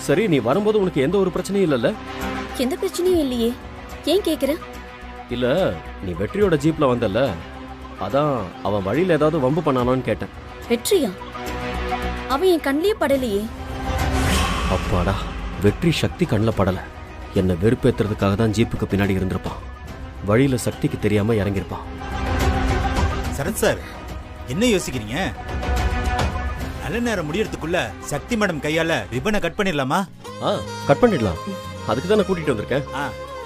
சரி, நீ வரும்போது உனக்கு எந்த ஒரு பிரச்சனையும் இல்லல்ல? எந்த பிரச்சனையும் இல்லையே. ஏன் கேக்குற? இல்ல, நீ வெற்றியோட ஜீப்ல வந்தல்ல, அதான் அவன் வழியில ஏதாவது வம்பு பண்ணானோன்னு கேட்டேன். வெற்றியா? அவன் என் கண்ணிலே படலையே. அப்பாடா, வெற்றி சக்தி கண்ணில் படல. என்னை வெறுப்பேத்துறதுக்காக தான் ஜீப்புக்கு பின்னாடி இருந்திருப்பான். வழியில சக்திக்கு தெரியாம இறங்கியிருப்பான். சரத் சார், என்ன யோசிக்கிறீங்க? நல்ல நேரம் முடியறதுக்குள்ள சக்தி மேடம் கையால ரிப்பனை கட் பண்ணிடலாமா? கட் பண்ணிடலாம். அதுக்கு தான் நான் கூட்டிட்டு வந்திருக்கேன்.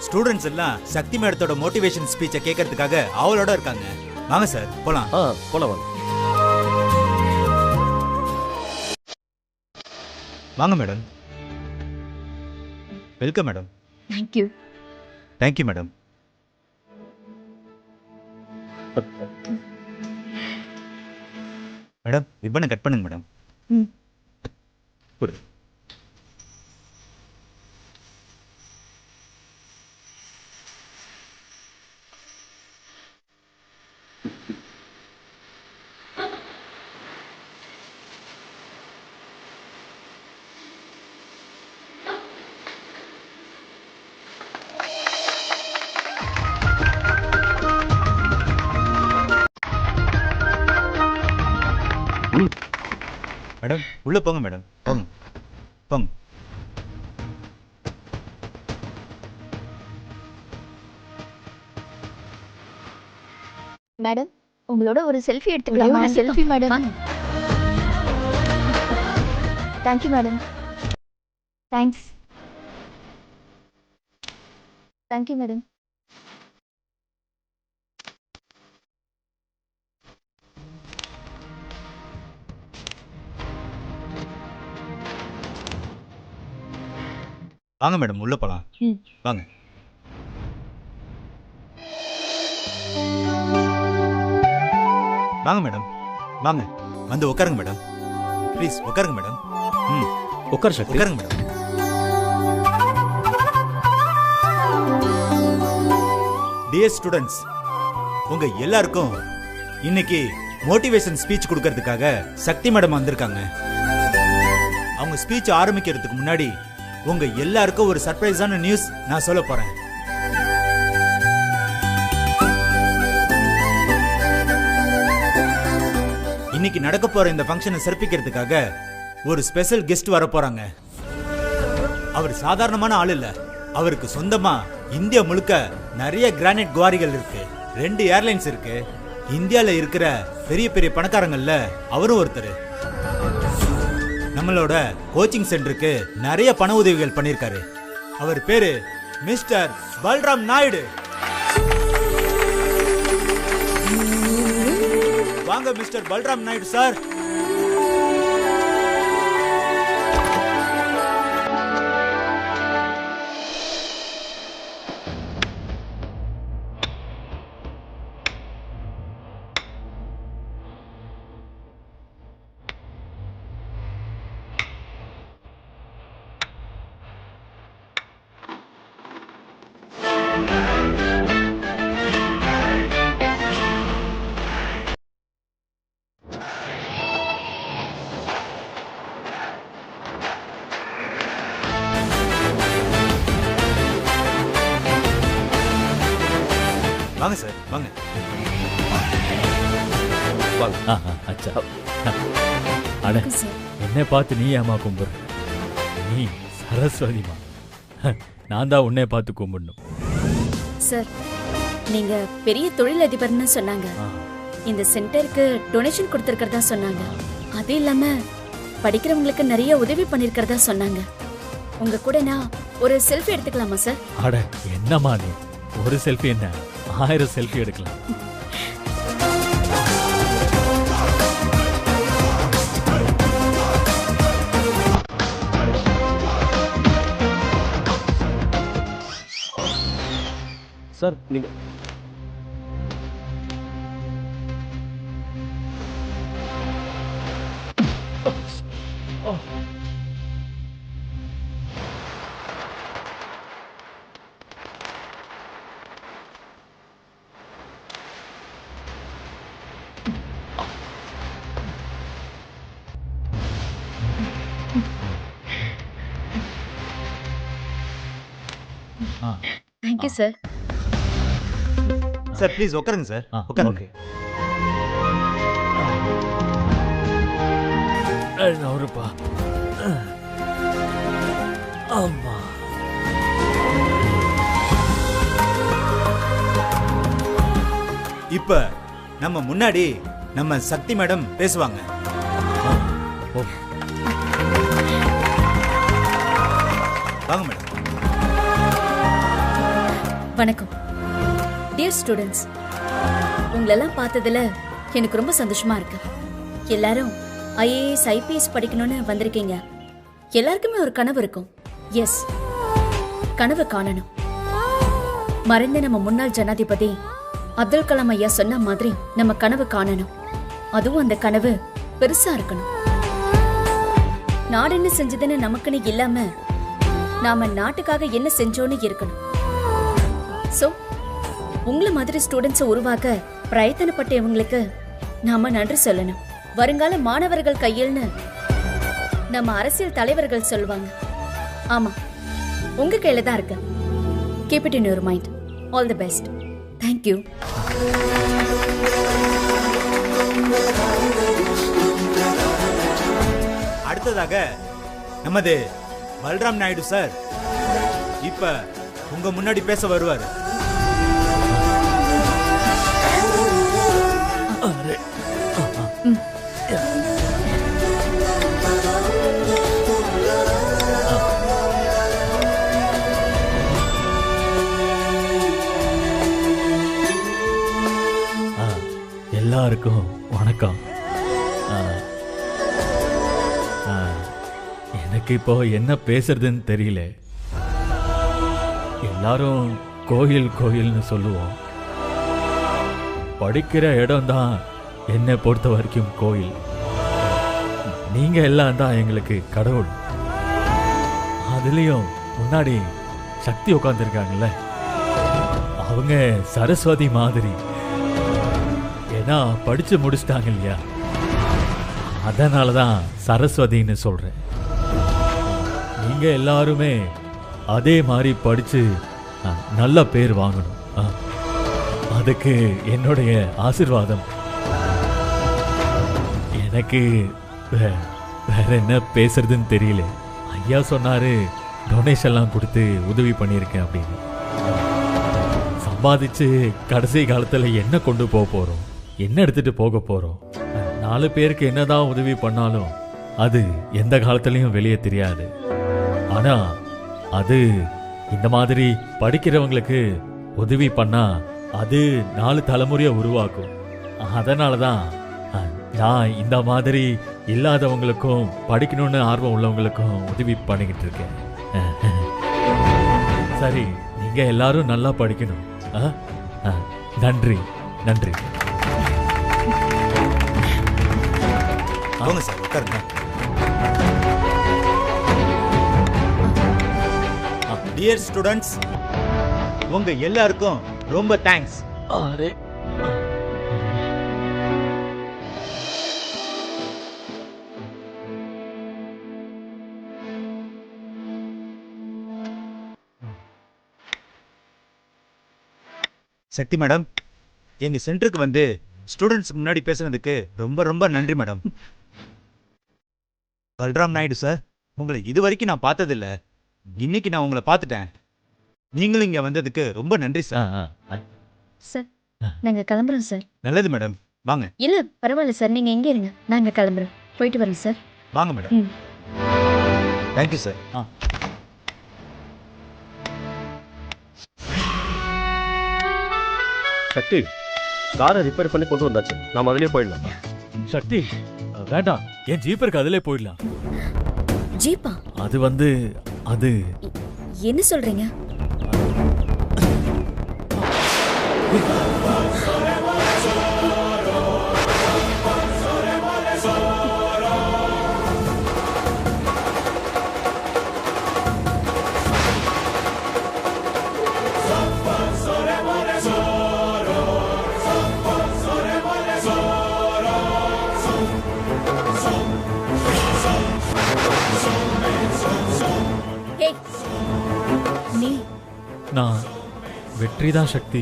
ஸ்டூடெண்ட்ஸ் எல்லாம் சக்தி மேடத்தோட மோட்டிவேஷன் ஸ்பீச்சை கேட்கறதுக்காக அவளோட இருக்காங்க. வாங்க சார், போலாம். போலாம் வாங்க. வாங்க madam. Welcome madam. Thank you. Thank you madam. Madam, ரிப்பனை கட் பண்ணுங்க மேடம். குடு. மேடம், உள்ள போங்க மேடம். போங்க போங்க. மேடம், உங்களோட ஒரு செல்ஃபி எடுத்துக்கலாமா? Selfie madam. Thank you madam. Thanks. Thank you madam. வாங்க மேடம், உள்ள போலாம். வாங்க. வாங்க மேடம், வாங்க. வந்து உட்காருங்க மேடம். ப்ளீஸ் உட்காருங்க மேடம். உட்கார் சக்தி. உட்காருங்க மேடம். டியர் ஸ்டூடெண்ட்ஸ், உங்க எல்லாருக்கும் இன்னைக்கு மோட்டிவேஷன் ஸ்பீச் கொடுக்கறதுக்காக சக்தி மேடம் வந்திருக்காங்க. அவங்க ஸ்பீச் ஆரம்பிக்கிறதுக்கு முன்னாடி உங்க எல்லாருக்கும் ஒரு சர்ப்ரைஸான நியூஸ் நான் சொல்ல போறேன். இன்னைக்கு நடக்க போற இந்த ஃபங்க்ஷனை சிறப்பிக்கிறதுக்காக ஒரு ஸ்பெஷல் கெஸ்ட் வர போறாங்க. அவர் சாதாரணமான ஆள் இல்ல. அவருக்கு சொந்தமா இந்தியா முழுக்க நிறைய கிரானைட் குவாரிகள் இருக்கு. 2 ஏர்லைன்ஸ் இருக்கு. இந்தியால இருக்கிற பெரிய பெரிய பணக்காரங்கள்ல அவரும் ஒருத்தர். நம்மளோட கோச்சிங் சென்டருக்கு நிறைய பண உதவிகள் பண்ணிருக்காரு. அவர் பேரு மிஸ்டர் பல்ராம் நாயுடு. வாங்க மிஸ்டர் பல்ராம் நாயுடு சார். வாங்க சார், வாங்க. அச்சா, அட என்னை பார்த்து நீ ஏமா கும்பிடுற? நீ சரஸ்வதிமா. நான் தான் உன்னை பார்த்து கும்பிடணும். சார், நீங்க பெரிய தொழிலதிபர்னு சொன்னாங்க. இந்த சென்டருக்கு டொனேஷன் கொடுத்திருக்கிறதா சொன்னாங்க. அது இல்லாம படிக்கிறவங்களுக்கு நிறைய உதவி பண்ணிருக்கிறதா சொன்னாங்க. உங்க கூட நான் ஒரு செல்ஃபி எடுத்துக்கலாமா சார்? அட என்னம்மா நீ, ஒரு செல்ஃபி என்ன, 1000 செல்ஃபி எடுக்கலாம். சார், நீங்க தேங்க்யூ சார். சார் ப்ளீஸ் உட்காருங்க சார், ஆ, உட்காருங்க. ஓகே. நவருப்பா. ஆமா. இப்ப நம்ம முன்னாடி நம்ம சக்தி மேடம் பேசுவாங்க. ஓ, வாங்க மேடம். வணக்கம் டியர் ஸ்டூடெண்ட்ஸ். உங்களெல்லாம் பார்த்ததுல எனக்கு ரொம்ப சந்தோஷமா இருக்கு. எல்லாரும் ஐஏஎஸ் ஐபிஎஸ் படிக்கணும்னு வந்திருக்கீங்க. எல்லாருக்குமே ஒரு கனவு இருக்கும். எஸ், கனவு காணணும். மறைந்த நம்ம முன்னாள் ஜனாதிபதி அப்துல் கலாம் ஐயா சொன்ன மாதிரி நம்ம கனவு காணணும். அதுவும் அந்த கனவு பெருசா இருக்கணும். நாடு என்ன செஞ்சதுன்னு நமக்குன்னு இல்லாம நாம நாட்டுக்காக என்ன செஞ்சோன்னு இருக்கணும். சோ உங்களை மாதிரி ஸ்டூடெண்ட்ஸை உருவாக்க பிரயத்தனப்பட்ட இவங்களுக்கு நாம நன்றி சொல்லணும். வருங்கால மாணவர்கள் கையில்னு நம்ம அரசியல் தலைவர்கள் சொல்லுவாங்க. ஆமா, உங்க கையில தான் இருக்கு. Keep it in your mind. All the best. Thank you. அடுத்ததாக நமது பல்ராம் நாயுடு சார் இப்ப உங்க முன்னாடி பேச வருவாரு. எல்லாருக்கும் வணக்கம். எனக்கு இப்போ என்ன பேசுறதுன்னு தெரியல. எல்லாரும் கோயில் கோயில்னு சொல்லுவோம். படிக்கிற இடம் தான் என்னை பொறுத்த வரைக்கும் கோயில். நீங்க எல்லாம் தான் எங்களுக்கு கடவுள். அதுலயும் முன்னாடி சக்தி உட்காந்துருக்காங்கல்ல, அவங்க சரஸ்வதி மாதிரி. ஏன்னா படிச்சு முடிச்சிட்டாங்க இல்லையா, அதனாலதான் சரஸ்வதின்னு சொல்றேன். நீங்க எல்லாருமே அதே மாதிரி படிச்சு நல்ல பேர் வாங்கணும். அதுக்கு என்னுடைய ஆசீர்வாதம். எனக்கு வேற என்ன பேசுறதுன்னு தெரியல. ஐயா சொன்னாரு டொனேஷன் எல்லாம் கொடுத்து உதவி பண்ணியிருக்கேன் அப்படின்னு. சம்பாதிச்சு கடைசி காலத்துல என்ன கொண்டு போக போறோம், என்ன எடுத்துட்டு போக போறோம்? 4 பேருக்கு என்னதான் உதவி பண்ணாலும் அது எந்த காலத்திலையும் வெளியே தெரியாது. ஆனா அது இந்த மாதிரி படிக்கிறவங்களுக்கு உதவி பண்ணா அது 4 தலைமுறையை உருவாக்கும். அதனாலதான் நான் இந்த மாதிரி இல்லாதவங்களுக்கும் படிக்கணும்னு ஆர்வம் உள்ளவங்களுக்கும் உதவி பண்ணிக்கிட்டு இருக்கேன். சரி, நீங்க எல்லாரும் நல்லா படிக்கணும். நன்றி நன்றி. வாங்க சார், உட்காருங்க. டியர் ஸ்டூடெண்ட்ஸ், உங்க எல்லாருக்கும் ரொம்ப தேங்க்ஸ். சக்தி மேடம், எங்க சென்டருக்கு வந்து ஸ்டூடெண்ட்ஸ் முன்னாடி பேசுனதுக்கு ரொம்ப ரொம்ப நன்றி மேடம். பல்ராம் நாயுடு சார், உங்களை இது வரைக்கும் நான் பார்த்ததில்ல. இன்னைக்கு நான் உங்களை பார்த்துட்டேன். நீங்களும் இங்க வந்ததுக்கு ரொம்ப நன்றி சார். சார் நாங்க கிளம்புறோம் சார். நல்லது மேடம், வாங்க. இல்ல பரவாயில்ல சார், நீங்க எங்க இருங்க, நாங்க கிளம்புறோம். போயிட்டு வரோம் சார். வாங்க மேடம். Thank you sir. சக்தி, காரை ரிப்பேர் பண்ணி கொண்டு வந்தாச்சு. நாம அதிலே போயிடலாம். சக்தி வேண்டாம், என் ஜீப் இருக்கு, அதிலே போயிடலாம். ஜீப்பா? அது வந்து அது என்ன சொல்றீங்க? நான் வெற்றி தான் சக்தி.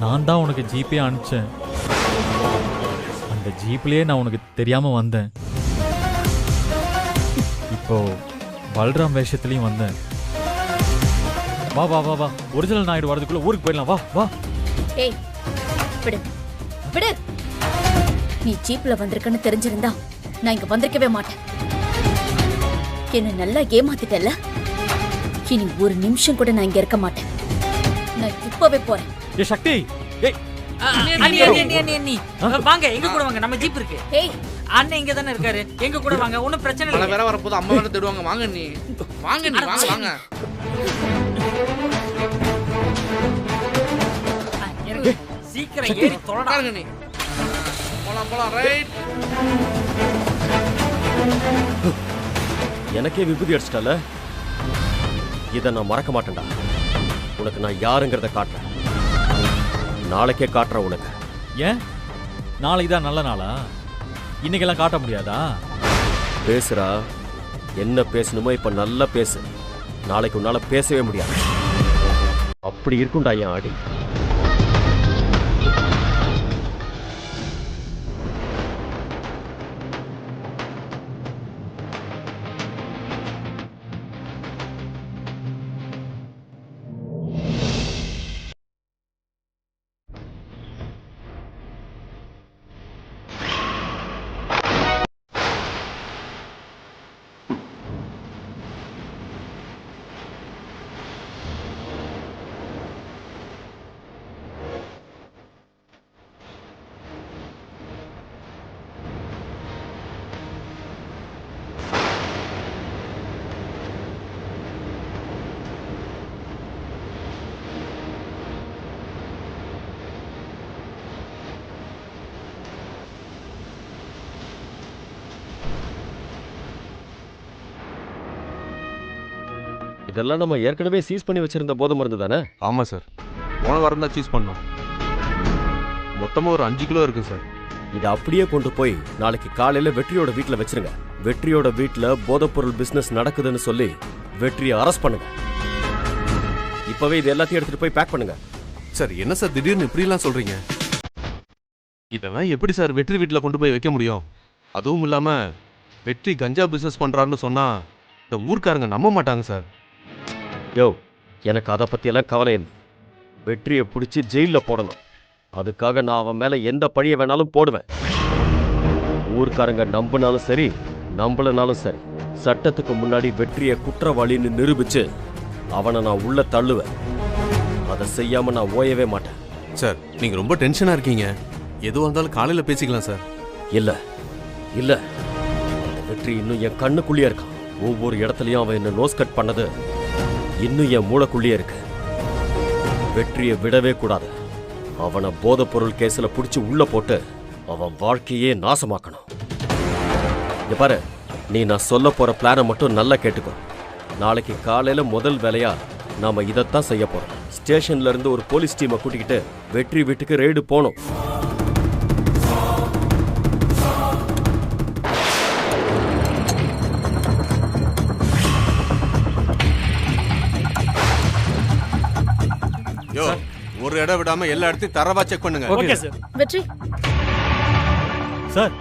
நான் தான் உனக்கு ஜிபே அனுப்பிச்சேன். அந்த ஜீப்லயே நான் உனக்கு தெரியாம வந்தேன். இப்போ பல்ராம் வேஷத்துலயும் வந்தேன். வா வா வா வா, ஒரிஜினல் நாயுடு வரதுக்குள்ள ஊருக்கு போயிடலாம். வா வா. ஏய் விடு விடு. நீ ஜீப்ல வந்திருக்கன்னு தெரிஞ்சிருந்தா நான் இங்க வந்திருக்கவே மாட்டேன். என்ன நல்லா ஏமாத்திட்டல. இனி ஒரு நிமிஷம் கூட நான் இங்க இருக்க மாட்டேன். நான் இப்பவே போறேன். ஏ சக்தி, ஏய் அண்ணி வாங்க, எங்க கூட வாங்க, நம்ம ஜீப் இருக்கு. ஏய் அண்ணன் இங்க தானே இருக்காரு, எங்க கூட வாங்க, ஒன்னும் பிரச்சனை மழை இல்லை. வேற வரப்போது, அம்மா வேற தேடுவாங்க. வாங்க நீ, வாங்க நீ, வாங்க வாங்க. இறங்கு. சீக்கிரம் ஏறி தொலைடா. உட்காருங்க நீ. போலாம் போலாம், ரைட். எனக்கே விபூதி அடிச்சிட்டால. இதை நான் மறக்க மாட்டேன்டா. உனக்கு நான் யாருங்கிறத காட்டுறேன். நாளைக்கே காட்டுறேன் உனக்கு. ஏன் நாளைக்கு தான் நல்ல நாளா? இன்னைக்கெல்லாம் காட்ட முடியாதா? பேசுறா. என்ன பேசணுமோ இப்ப நல்லா பேசு. நாளைக்கு உன்னால பேசவே முடியாது. அப்படி இருக்கும்டா என் ஆடி. இதெல்லாம் நம்ம ஏற்கனவே சீஸ் பண்ணி வச்சிருந்த போதை மருந்து தானே? ஆமாம் சார், போன வாரம் தான் சீஸ் பண்ணோம். மொத்தமாக ஒரு 5 கிலோ இருக்கு சார். இதை அப்படியே கொண்டு போய் நாளைக்கு காலையில வெற்றியோட வீட்டில் வச்சிருங்க. வெற்றியோட வீட்டில் போதைப்பொருள் பிசினஸ் நடக்குதுன்னு சொல்லி வெற்றியை அரெஸ்ட் பண்ணுங்க. இப்பவே இது எல்லாத்தையும் எடுத்துட்டு போய் பேக் பண்ணுங்க. சார் என்ன சார் திடீர்னு இப்படிலாம் சொல்கிறீங்க? இதெல்லாம் எப்படி சார் வெற்றி வீட்டில் கொண்டு போய் வைக்க முடியும்? அதுவும் இல்லாமல் வெற்றி கஞ்சா பிஸ்னஸ் பண்ணுறாருன்னு சொன்னால் இந்த ஊர்க்காரங்க நம்ப மாட்டாங்க சார். யோ, எனக்கு அதை பற்றியெல்லாம் கவலை இல்லை. வெற்றியை பிடிச்சி ஜெயிலில் போடணும். அதுக்காக நான் அவன் மேலே எந்த பழியை வேணாலும் போடுவேன். ஊர்க்காரங்க நம்பினாலும் சரி, நம்பலனாலும் சரி, சட்டத்துக்கு முன்னாடி வெற்றியை குற்றவாளின்னு நிரூபிச்சு அவனை நான் உள்ள தள்ளுவேன். அதை செய்யாமல் நான் ஓயவே மாட்டேன். சார் நீங்கள் ரொம்ப டென்ஷனாக இருக்கீங்க. எதுவாக இருந்தாலும் காலையில் பேசிக்கலாம் சார். இல்லை இல்லை, வெற்றி இன்னும் என் கண்ணுக்குள்ளேயே இருக்கான். ஒவ்வொரு இடத்துலையும் அவன் என்ன நோஸ் கட் பண்ணது இன்னும் என் மூளைக்குள்ளேயே இருக்கு. வெற்றியை விடவே கூடாது. அவனை போதைப்பொருள் கேஸில் பிடிச்சி உள்ள போட்டு அவன் வாழ்க்கையே நாசமாக்கணும். இங்க பாரு, நீ நான் சொல்ல போற பிளானை மட்டும் நல்லா கேட்டுக்கோ. நாளைக்கு காலையில முதல் வேலையா நாம இதைத்தான் செய்ய போறோம். ஸ்டேஷன்ல இருந்து ஒரு போலீஸ் டீமை கூட்டிக்கிட்டு வெற்றி வீட்டுக்கு ரெய்டு போனோம். யோ, ஒரு இடம் விடாம எல்லா இடத்தையும் தரவா செக் பண்ணுங்க. Okay sir. வெற்றி சார்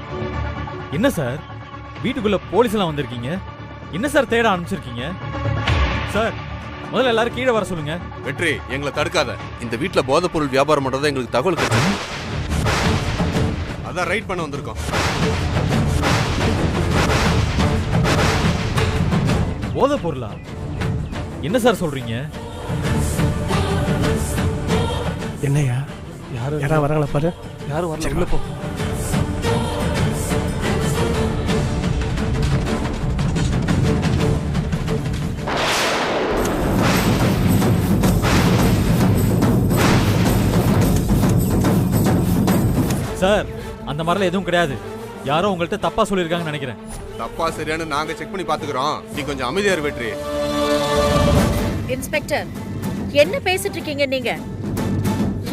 என்ன சார் வீட்டுக்குள்ள போலீஸ் எல்லாம் வந்திருக்கீங்க? என்ன சார் தேட ஆரம்பிச்சிருக்கீங்க? சார் முதல்ல எல்லாரும் கீழே வர சொல்லுங்க. வெற்றி, எங்களை தடுக்காத. இந்த வீட்டில் போதைப் பொருள் வியாபாரம் பண்றதா எங்களுக்கு தகவல் கிடைச்சது. அதான் ரைட் பண்ண வந்திருக்கோம். போதை பொருளா? என்ன சார் சொல்றீங்க? என்னையா யாரா வராங்களா பாரு. யாரும் வரல, உள்ள போ. சார் அந்த மாதிரிலாம் எதுவும் கிடையாது. யாரோ உங்கள்கிட்ட தப்பா சொல்லியிருக்காங்கன்னு நினைக்கிறேன். தப்பா சரியானு நாங்க செக் பண்ணி பாத்துக்கிறோம். நீ கொஞ்சம் அமைதியா இரு வெற்றி. இன்ஸ்பெக்டர், என்ன பேசிட்டு இருக்கீங்க நீங்க?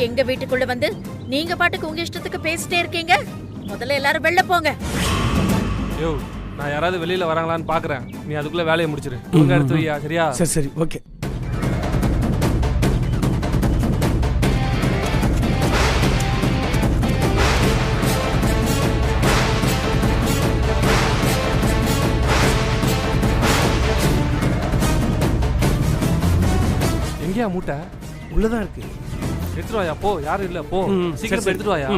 எங்க வீட்டுக்குள்ள வந்து நீங்க பாட்டுக்கு உங்க இஷ்டத்துக்கு பேசிட்டே இருக்கீங்க. முதல்ல எல்லாரும் வெளில போங்க. நான் யாராவது வெளியில வராங்களான்னு பாக்குறேன். நீ அதுக்குள்ள வேலையை முடிச்சிரு. ஒழுங்கா எடுத்து வையா, சரியா? சரி சரி, ஓகே. எங்கயா மூட்டை? உள்ளதான் இருக்கு. எடுத்துட்டு வாயா போ. யாரும் இல்ல போ. சீக்கிரம் எடுத்துட்டு வாயா.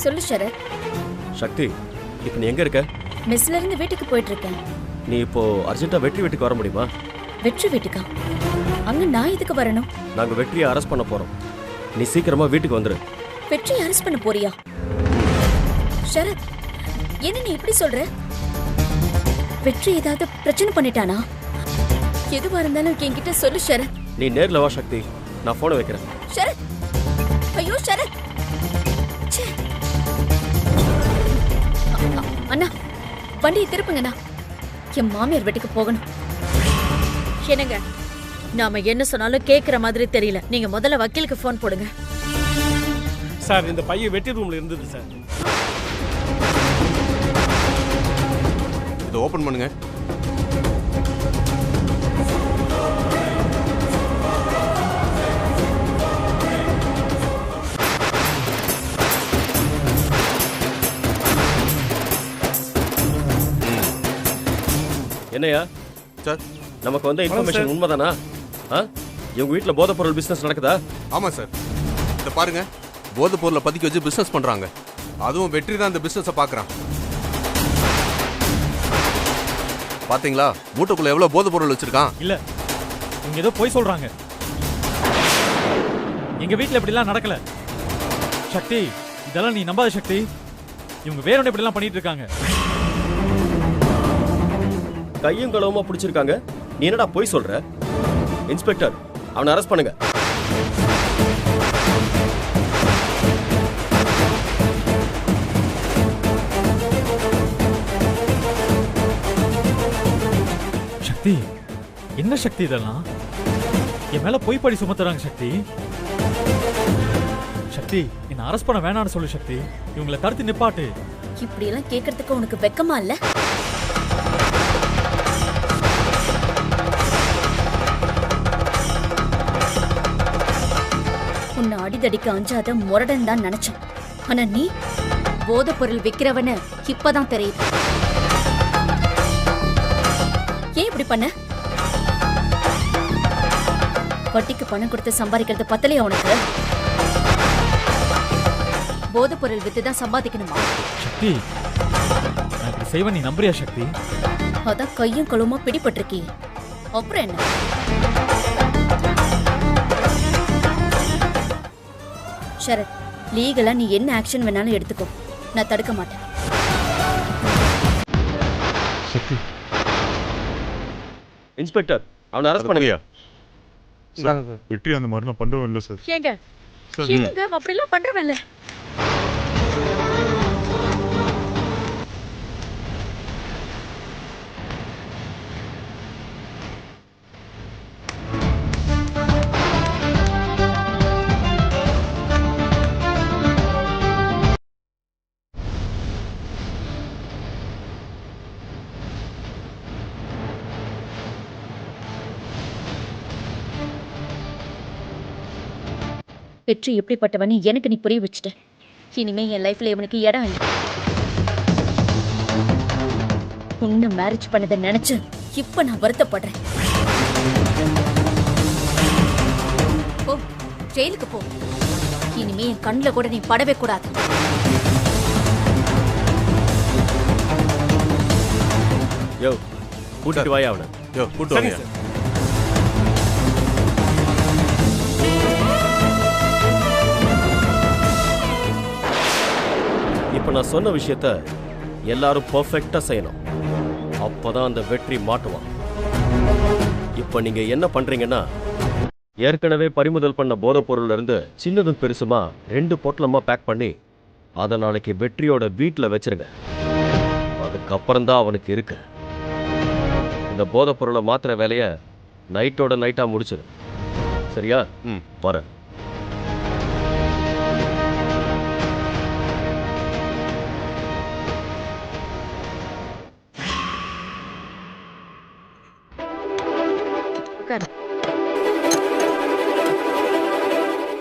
சொல்லு சரத். சக்தி, இப்போ நீ எங்க இருக்க? மெஸ்ல இருந்து வீட்டுக்கு போயிட்டு இருக்கேன். நீ இப்போ அர்ஜென்ட்டா வெற்றி வீட்டுக்கு வர முடியுமா? வெற்றி வீட்டுக்கா? அங்க நான் எதுக்கு வரணும்? நாங்க வெற்றியை அரெஸ்ட் பண்ண போறோம். நீ சீக்கிரமா வீட்டுக்கு வந்துரு. வெற்றி அரெஸ்ட் பண்ண போறியா? சரத், என்ன நீ இப்படி சொல்ற? வெற்றி ஏதாவது பிரச்சனை பண்ணிட்டானா? எதுவா இருந்தாலும் என்கிட்ட சொல்லு சரத். நீ நேர்ல வா சக்தி, நான் போனை வைக்கிறேன். சரத், ஐயோ சரத். ச்சே. அண்ணா, வண்டியை திருப்புங்கண்ணா. என் மாமியார் வீட்டுக்கு போகணும். என்னங்க, நாம என்ன சொன்னாலும் கேக்குற மாதிரி தெரியல. நீங்க முதல்ல வக்கீலுக்கு ஃபோன் போடுங்க. சார், இந்த பையன் வெட்டி ரூம்ல இருந்தது சார். இதை ஓபன் பண்ணுங்க. என்னையா சார், நமக்கு வந்த இன்ஃபர்மேஷன் உண்மைதானா? இவங்க வீட்டில் போதைப் பொருள் பிசினஸ் நடக்குதா? ஆமா சார். இதை பாருங்க, போதைப் பொருளை பதுக்கி வச்சு பிசினஸ் பண்றாங்க. அதுவும் வெற்றி தான் இந்த பிசினஸை பார்க்கறான். பாத்தீங்களா மூட்டைக்குள்ள எவ்வளவு போதைப் பொருள் வச்சிருக்கான்? இல்ல, இவங்க ஏதோ போய் சொல்றாங்க. எங்க வீட்ல இப்படிலாம் நடக்கல சக்தி. இதெல்லாம் நீ நம்பாத சக்தி. இவங்க வேற ஒன்று இப்படிலாம் பண்ணிட்டு இருக்காங்க. கையும் களவுமா பிடிச்சிருக்காங்க. நீ என்னடா போய் சொல்ற? இன்ஸ்பெக்டர், அவனை அரெஸ்ட் பண்ணுங்க. சக்தி, என்ன சக்தி இதெல்லாம்? என் மேல பொய் பழி சுமத்துறாங்க சக்தி. சக்தி, என்ன அரெஸ்ட் பண்ண வேணாம்னு சொல்லு சக்தி. இவங்களை தடுத்து நிப்பாட்டு. இப்படி எல்லாம் கேக்குறதுக்கு உனக்கு வெக்கமா இல்ல? உன்னை அடிதடிக்கு அஞ்சாத முரடன் தான் நினைச்சேன். ஆனா நீ போதைப் பொருள் விக்கிறவன இப்பதான் தெரியுது. ஏன் இப்படி பண்ண? வட்டிக்கு பணம் கொடுத்து சம்பாதிக்கிறது பத்தலையா உனக்கு? போதைப் பொருள் வித்துதான் சம்பாதிக்கணுமா? சக்தி, நான் இப்படி செய்வேன் நீ நம்புறியா சக்தி? அதான் கையும் களுமா பிடிபட்டிருக்கீ. அப்புறம் என்ன? சரத், லீகலா நீ என்ன ஆக்ஷன் வேணாலும் எடுத்துக்கோ. நான் தடுக்க மாட்டேன். சக்தி, இன்ஸ்பெக்டர், அவனை அரெஸ்ட் பண்ணுங்க. வெற்றி அந்த மாதிரி நான் பண்றோம் இல்ல சார். ஏங்க, என்னங்க அப்படிலாம் பண்றவல்ல? வெற்றி எப்படிப்பட்டவன்னு எனக்கு நீ புரிய வச்சுட்ட. இனிமே என் லைஃப்ல இவனுக்கு இடம் இல்லை. உன்னை மேரேஜ் பண்ணதை நினைச்சு இப்ப நான் வருத்தப்படுறேன். போ, ஜெயிலுக்கு போ. இனிமே என் கண்ணுல கூட நீ படவே கூடாது. யோ, கூட்டிட்டு வாயா அவனை. யோ, கூட்டு வாங்க. இப்ப நான் சொன்ன விஷயத்த எல்லாரும் பெர்ஃபெக்ட்டா செய்யணும். அப்பதான் அந்த வெற்றி மாட்டுவான். இப்ப நீங்க என்ன பண்றீங்கன்னா, ஏற்கனவே பறிமுதல் பண்ண போதைப் பொருள்ல இருந்து சின்னதும் பெருசுமா 2 பொட்டலமா பேக் பண்ணி அதை நாளைக்கு வெற்றியோட வீட்டுல வச்சிருங்க. அதுக்கப்புறம் தான் அவனுக்கு இருக்கு. இந்த போதைப் பொருளை மாத்திர வேலைய நைட்டோட நைட்டா முடிச்சிரு. சரியா? வரேன்.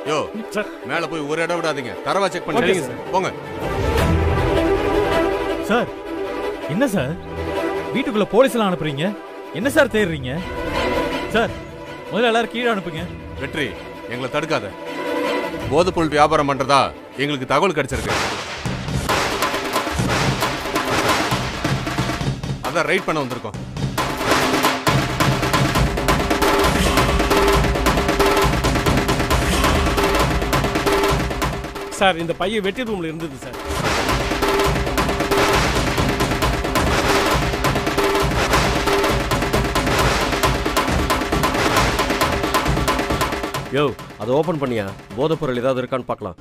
யோ சார். மேல போய் ஒரு இடம் விடாதீங்க தரவா செக் பண்ணி போங்க. சார் என்ன சார் வீட்டுக்குள்ள போலீஸ்லாம் அனுப்புறீங்க? என்ன சார் தேடுறீங்க? சார் முதல்ல எல்லாரும் கீழே அனுப்புங்க. வெற்றி எங்களை தடுக்காத. போதைப்பொருள் வியாபாரம் பண்றதா எங்களுக்கு தகவல் கிடைச்சிருக்கு. அதான் ரைட் பண்ண வந்திருக்கோம். சார் இந்த பையன் வெட்டி ரூம்ல இருந்தது சார். யோ அதை ஓபன் பண்ணியா? போதைப் பொருள் ஏதாவது இருக்கான்னு பார்க்கலாம்.